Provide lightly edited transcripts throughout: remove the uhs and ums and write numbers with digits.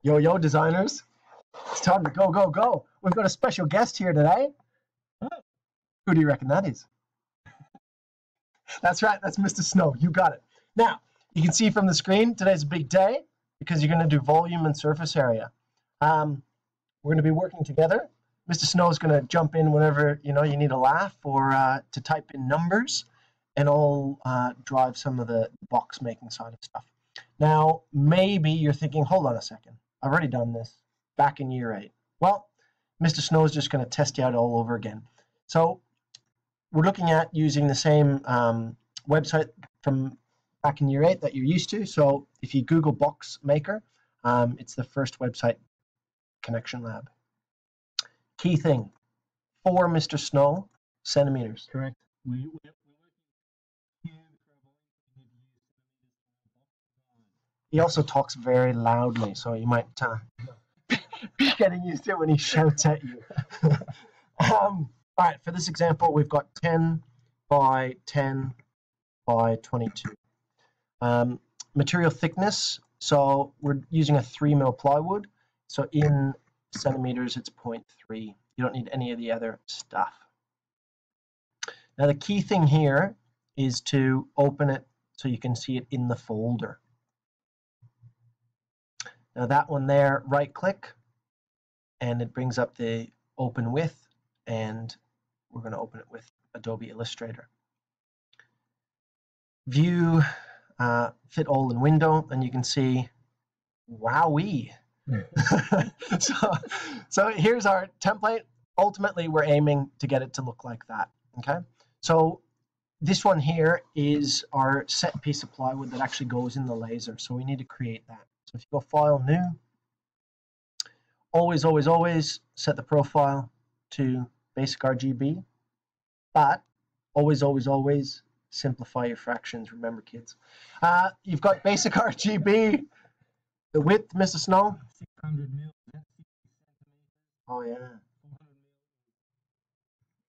Yo, designers. It's time to go, go, go. We've got a special guest here today. Who do you reckon that is? That's right, that's Mr. Snow. You got it. Now, you can see from the screen, today's a big day because you're going to do volume and surface area. We're going to be working together. Mr. Snow is going to jump in whenever you need a laugh or to type in numbers, and I'll drive some of the box making side of stuff. Now, maybe you're thinking, hold on a second. I've already done this back in year 8. Well, Mr. Snow is just going to test you out all over again. So we're looking at using the same website from back in year 8 that you're used to. So if you Google Box Maker, it's the first website, Connection Lab. Key thing, for Mr. Snow, centimeters. Correct. He also talks very loudly, so you might be getting used to it when he shouts at you. All right, for this example, we've got 10 by 10 by 22. Material thickness, so we're using a 3 mil plywood. So in centimeters, it's 0.3. You don't need any of the other stuff. Now the key thing here is to open it so you can see it in the folder. Now that one there, right click, and it brings up the open with, and we're going to open it with Adobe Illustrator. View, fit all in window, and you can see, wowee. So here's our template. Ultimately, we're aiming to get it to look like that. Okay. So this one here is our set piece of plywood that actually goes in the laser. So we need to create that. So if you go File, New, always set the profile to basic RGB, but always simplify your fractions. Remember, kids. You've got basic RGB. The width, Mr. Snow? 600 mil. Oh, yeah.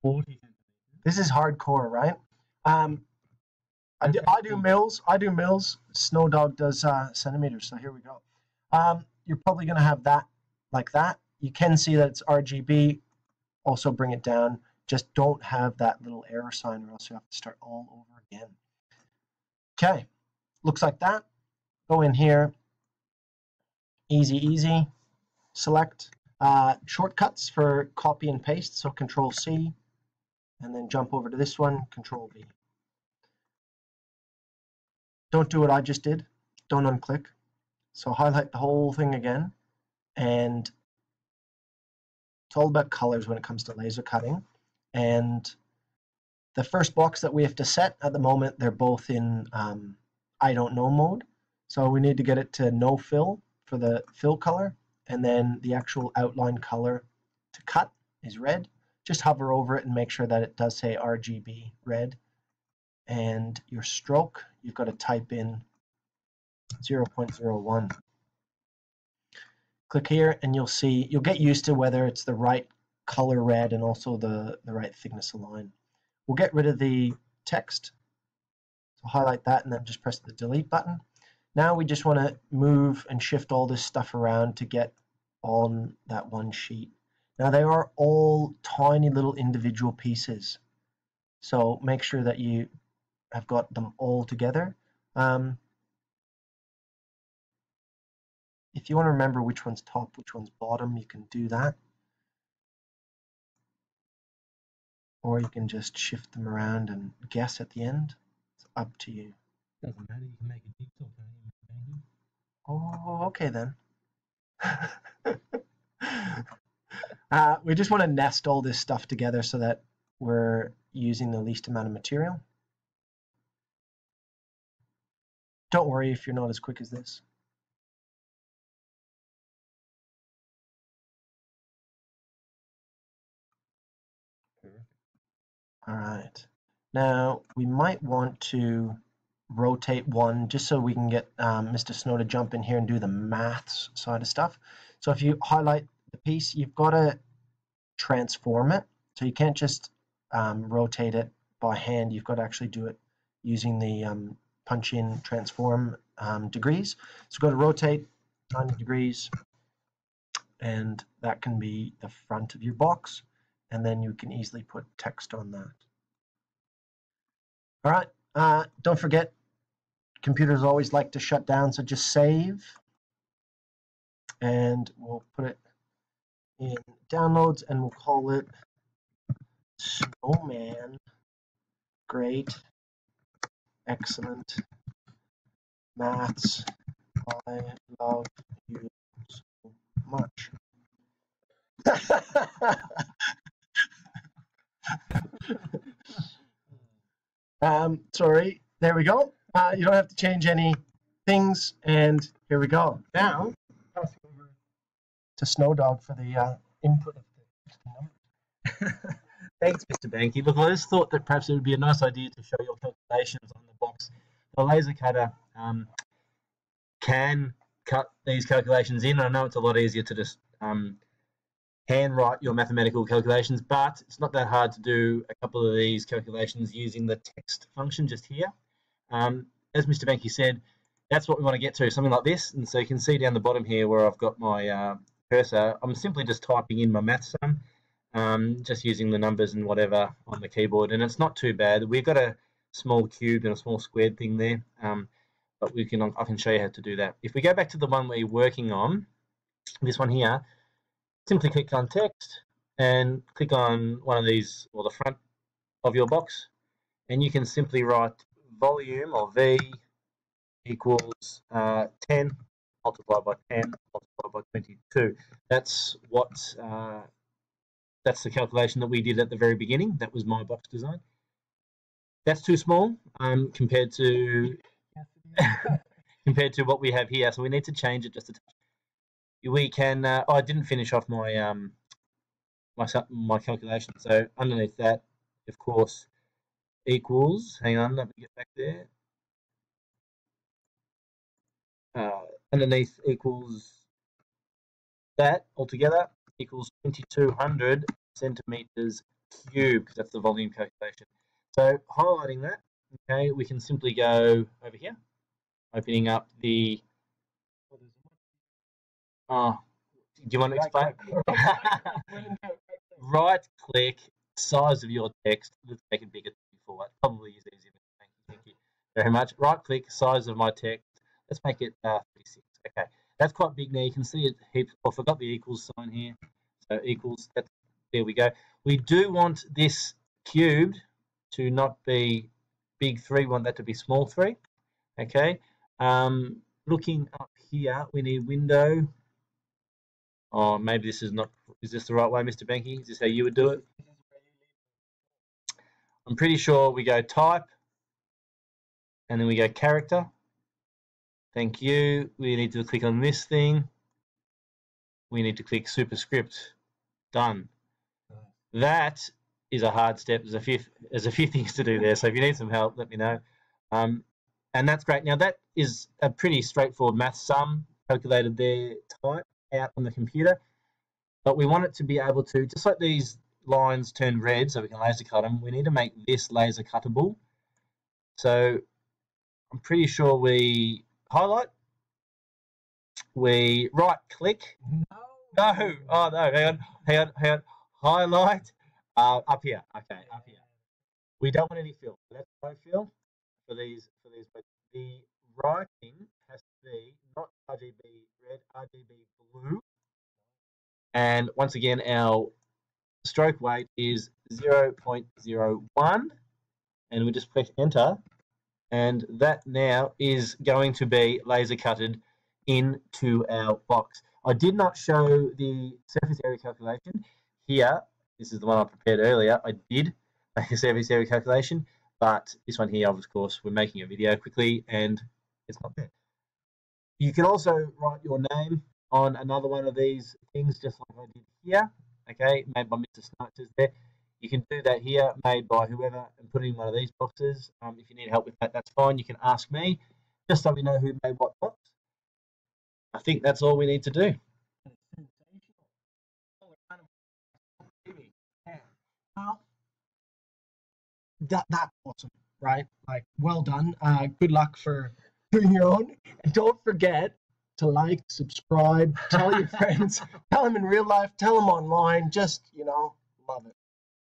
40 centimeters. This is hardcore, right? I do mils. Snow Dog does centimeters, so here we go. You're probably going to have that like that. You can see that it's RGB. Also bring it down. Just don't have that little error sign, or else you have to start all over again. Okay, looks like that. Go in here. Easy. Select shortcuts for copy and paste. So Control C, and then jump over to this one, Control V. Don't do what I just did. Don't unclick. So highlight the whole thing again, and it's all about colors when it comes to laser cutting. And the first box that we have to set at the moment, they're both in I don't know mode. So we need to get it to no fill for the fill color, and then the actual outline color to cut is red. Just hover over it and make sure that it does say RGB red. And your stroke, you've got to type in 0.01. Click here and you'll see, you'll get used to whether it's the right color red and also the right thickness of line. We'll get rid of the text. So highlight that and then just press the delete button. Now we just want to move and shift all this stuff around to get on that one sheet. Now they are all tiny little individual pieces. So make sure that you have got them all together. If you want to remember which one's top, which one's bottom, you can do that. Or you can just shift them around and guess at the end. It's up to you. Doesn't matter, you can make a jigsaw, can't you? Oh, okay then. We just want to nest all this stuff together so that we're using the least amount of material. Don't worry if you're not as quick as this. All right. Now we might want to rotate one just so we can get Mr. Snow to jump in here and do the maths side of stuff. So if you highlight the piece, you've got to transform it. So you can't just rotate it by hand. You've got to actually do it using the punch in transform degrees. So go to rotate 90 degrees, and that can be the front of your box, and then you can easily put text on that. All right, don't forget, computers always like to shut down, so just save, and we'll put it in downloads, and we'll call it Snowman. Great, excellent, maths, I love you so much. Sorry, there we go. You don't have to change any things, and here we go. Now, passing over to Snowdog for the input of the numbers. Thanks, Mr. Banky. Look, I just thought that perhaps it would be a nice idea to show your calculations on the box. The laser cutter can cut these calculations in. I know it's a lot easier to just handwrite your mathematical calculations, but it's not that hard to do a couple of these calculations using the text function just here. As Mr. Banky said, that's what we want to get to, something like this. And so you can see down the bottom here where I've got my cursor, I'm simply just typing in my math sum. Just using the numbers and whatever on the keyboard, and it's not too bad. We've got a small cube and a small squared thing there, but I can show you how to do that. If we go back to the one we're working on, this one here, simply click on text and click on one of these, or the front of your box, and you can simply write volume, or V, equals 10 multiplied by 10 multiplied by 22. That's what that's the calculation that we did at the very beginning. That was my box design. That's too small compared to compared to what we have here, so we need to change it just a touch. We can. I didn't finish off my my calculation. So underneath that, of course, equals. Hang on, let me get back there. Underneath equals that altogether equals 2200 centimeters cubed, because that's the volume calculation. So highlighting that, okay, we can simply go over here, opening up the. Do you want to explain? Right click, size of your text. Let's make it bigger than before. That probably is easier. Thank you very much. Right click, size of my text. Let's make it 36. Okay, that's quite big now. You can see it heaps. I forgot the equals sign here. So equals. There we go. We do want this cubed to not be big 3. We want that to be small 3. Okay. Looking up here, we need window. Oh, maybe this is not. Is this the right way, Mr. Banky? Is this how you would do it? I'm pretty sure we go type, and then we go character. Thank you. We need to click on this thing. We need to click superscript. Done. That is a hard step. There's a few things to do there. So if you need some help, let me know. And that's great. Now that is a pretty straightforward math sum calculated there, type out on the computer. But we want it to be able to, just like these lines turn red so we can laser cut them, we need to make this laser cuttable. So I'm pretty sure we highlight, we right click. No, oh no, hang on. Highlight, up here. Okay, up here. We don't want any fill. Let's no fill for these. But the writing has to be not RGB red, RGB blue. And once again, our stroke weight is 0.01, and we just press enter, and that now is going to be laser cutted into our box. I did not show the surface area calculation here. This is the one I prepared earlier. I did make a surface area calculation, but this one here, of course, we're making a video quickly and it's not there. You can also write your name on another one of these things, just like I did here. Okay, made by Mr. Snipes there. You can do that here, made by whoever, and put it in one of these boxes. If you need help with that, that's fine. You can ask me, just so we know who made what box. I think that's all we need to do. That's awesome, right? Like, well done. Good luck for doing your own. And don't forget, to like, subscribe, tell your friends, tell them in real life, tell them online. Just, love it.